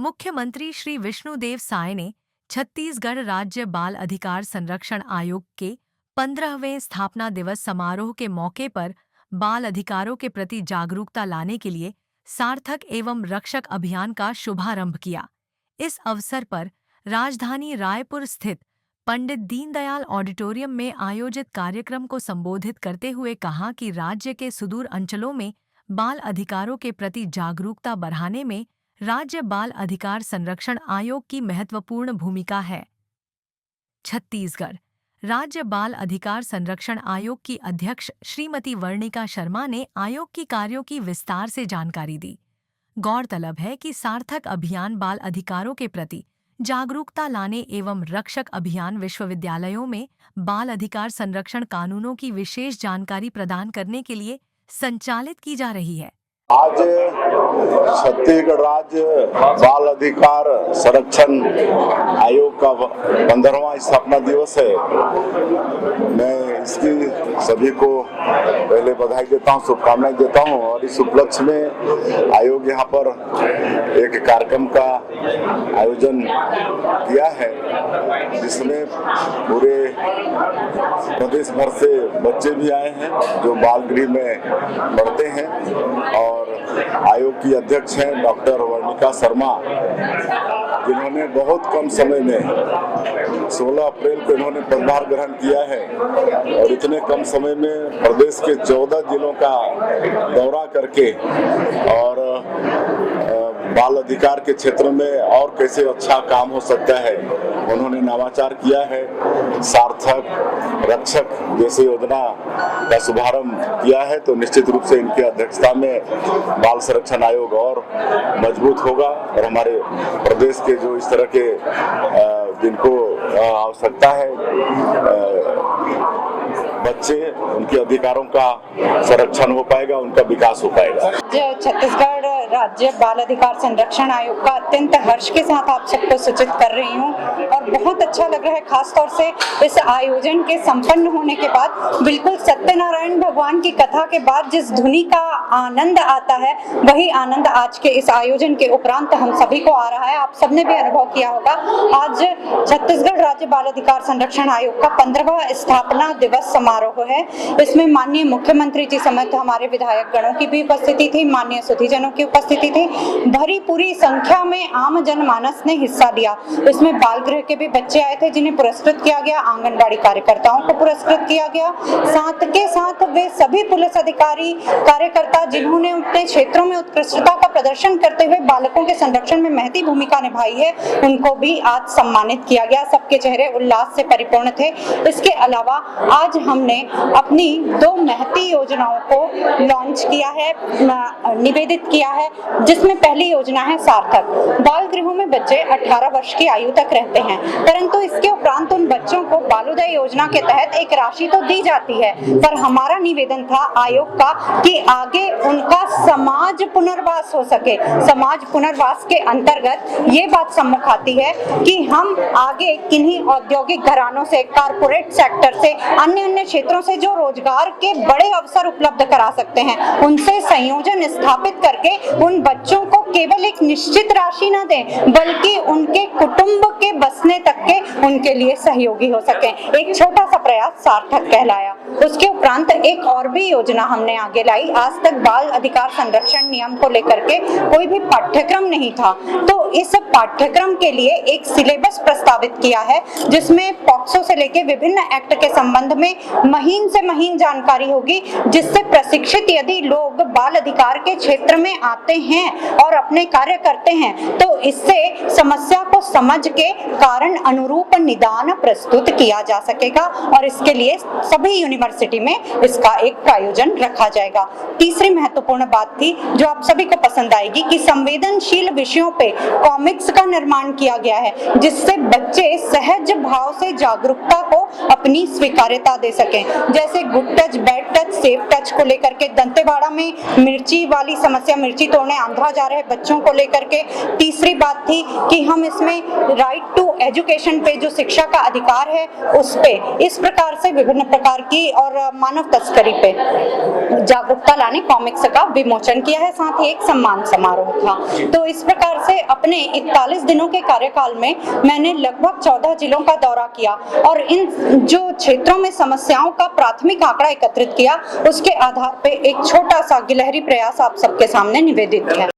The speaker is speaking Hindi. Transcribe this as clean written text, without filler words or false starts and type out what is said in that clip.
मुख्यमंत्री श्री विष्णुदेव साय ने छत्तीसगढ़ राज्य बाल अधिकार संरक्षण आयोग के 15वें स्थापना दिवस समारोह के मौके पर बाल अधिकारों के प्रति जागरूकता लाने के लिए सार्थक एवं रक्षक अभियान का शुभारंभ किया। इस अवसर पर राजधानी रायपुर स्थित पंडित दीनदयाल ऑडिटोरियम में आयोजित कार्यक्रम को संबोधित करते हुए कहा कि राज्य के सुदूर अंचलों में बाल अधिकारों के प्रति जागरूकता बढ़ाने में राज्य बाल अधिकार संरक्षण आयोग की महत्वपूर्ण भूमिका है। छत्तीसगढ़ राज्य बाल अधिकार संरक्षण आयोग की अध्यक्ष श्रीमती वर्णिका शर्मा ने आयोग की कार्यों की विस्तार से जानकारी दी। गौरतलब है कि सार्थक अभियान बाल अधिकारों के प्रति जागरूकता लाने एवं रक्षक अभियान विश्वविद्यालयों में बाल अधिकार संरक्षण कानूनों की विशेष जानकारी प्रदान करने के लिए संचालित की जा रही है। आज छत्तीसगढ़ राज्य बाल अधिकार संरक्षण आयोग का 15वां स्थापना दिवस है। मैं इसकी सभी को पहले बधाई देता हूं, शुभकामनाएं देता हूं और इस उपलक्ष्य में आयोग यहां पर एक कार्यक्रम का आयोजन किया है, जिसमें पूरे प्रदेश भर से बच्चे भी आए हैं जो बाल गृह में पढ़ते हैं और आयोग की अध्यक्ष हैं डॉक्टर वर्णिका शर्मा, जिन्होंने बहुत कम समय में 16 अप्रैल को इन्होंने पदभार ग्रहण किया है और इतने कम समय में प्रदेश के 14 जिलों का दौरा करके और बाल अधिकार के क्षेत्र में और कैसे अच्छा काम हो सकता है उन्होंने नवाचार किया है। सार्थक रक्षक जैसी योजना का शुभारंभ किया है, तो निश्चित रूप से इनकी अध्यक्षता में बाल संरक्षण आयोग और मजबूत होगा और हमारे प्रदेश के जो इस तरह के जिनको आवश्यकता है बच्चे, उनके अधिकारों का संरक्षण हो पाएगा, उनका विकास हो पाएगा। छत्तीसगढ़ राज्य बाल अधिकार संरक्षण आयोग का अत्यंत हर्ष के साथ आप सबको सूचित कर रही हूँ और बहुत अच्छा लग रहा है, खास तौर से इस आयोजन के संपन्न होने के बाद। बिल्कुल सत्यनारायण भगवान की कथा के बाद जिस धुनी का आनंद आता है, वही आनंद आज के इस आयोजन के उपरांत हम सभी को आ रहा है। आप सबने भी अनुभव किया होगा। आज छत्तीसगढ़ राज्य बाल अधिकार संरक्षण आयोग का 15वां स्थापना दिवस समारोह है। इसमें माननीय मुख्यमंत्री जी समेत हमारे विधायक गणों की भी उपस्थिति थी, माननीय सुधीजनों की उपस्थिति थी। भरी पूरी संख्या में आम जनमानस ने हिस्सा लिया। इसमें बाल गृह के भी बच्चे आए थे जिन्हें पुरस्कृत किया गया, आंगनबाड़ी कार्यकर्ताओं को पुरस्कृत किया गया, साथ के साथ वे सभी पुलिस अधिकारी कार्यकर्ता जिन्होंने अपने क्षेत्रों में उत्कृष्टता का प्रदर्शन करते हुए बालकों के संरक्षण में महती भूमिका निभाई है, उनको भी आज सम्मानित किया गया। सबके चेहरे उल्लास से परिपूर्ण थे। इसके अलावा आज हमने अपनी 2 महती योजनाओं को लॉन्च किया है, निवेदित किया है, जिसमें पहली योजना है सार्थक। बाल गृहों में बच्चे 18 वर्ष की आयु तक रहते हैं, परंतु इसके उपरांत उन बच्चों को बालोदय योजना के तहत एक राशि तो दी जाती है, पर हमारा निवेदन था आयोग का कि आगे उनका समाज पुनर्वास हो सके। समाज पुनर्वास के अंतर्गत ये बात सम्मुख आती है कि हम आगे किन्हीं औद्योगिक घरानों से, कारपोरेट सेक्टर से, अन्य क्षेत्रों से जो रोजगार के बड़े अवसर उपलब्ध करा सकते हैं, उनसे संयोजन स्थापित करके उन बच्चों को केवल एक निश्चित राशि न दें, बल्कि उनके कुटुंब के बसने तक के उनके लिए सहयोगी हो सके। एक छोटा सा प्रयास सार्थक कहलाया। उसके उपरांत एक और भी योजना हमने आगे लाई। आज तक बाल अधिकार संरक्षण नियम को लेकर के कोई भी पाठ्यक्रम नहीं था, तो इस पाठ्यक्रम के लिए एक सिलेबस प्रस्तावित किया है, जिसमें पॉक्सो से लेकर विभिन्न एक्ट के संबंध में महीन से महीन जानकारी होगी, जिससे प्रशिक्षित यदि लोग बाल अधिकार के क्षेत्र में आते हैं और अपने कार्य करते हैं, तो इससे समस्या को समझ के कारण अनुरूप निदान प्रस्तुत किया जा सकेगा और इसके लिए सभी यूनिवर्सिटी में इसका एक आयोजन रखा जाएगा। तीसरी महत्वपूर्ण बात थी जो आप सभी को पसंद आएगी कि संवेदनशील विषयों पे कॉमिक्स का निर्माण किया गया है, जिससे बच्चे सहज भाव से जागरूकता को अपनी स्वीकार्यता दे सकें। जैसे good touch, bad touch, safe touch को लेकर के दंतेवाड़ा में मिर्ची वाली समस्या, मिर्ची तोड़ने आंध्रा जा रहे बच्चों को लेकर के। तीसरी बात थी कि हम इसमें राइट टू एजुकेशन पे, जो शिक्षा का अधिकार है उस पे, इस प्रकार से विभिन्न प्रकार की और मानव तस्करी पे जागरूकता लाने कॉमिक्स का विमोचन किया है। साथ ही एक सम्मान समारोह था। तो इस प्रकार से अपने 41 दिनों के कार्यकाल में मैंने लगभग 14 जिलों का दौरा किया और इन जो क्षेत्रों में समस्याओं का प्राथमिक आंकड़ा एकत्रित किया, उसके आधार पे एक छोटा सा गिलहरी प्रयास आप सबके सामने निवेदित है।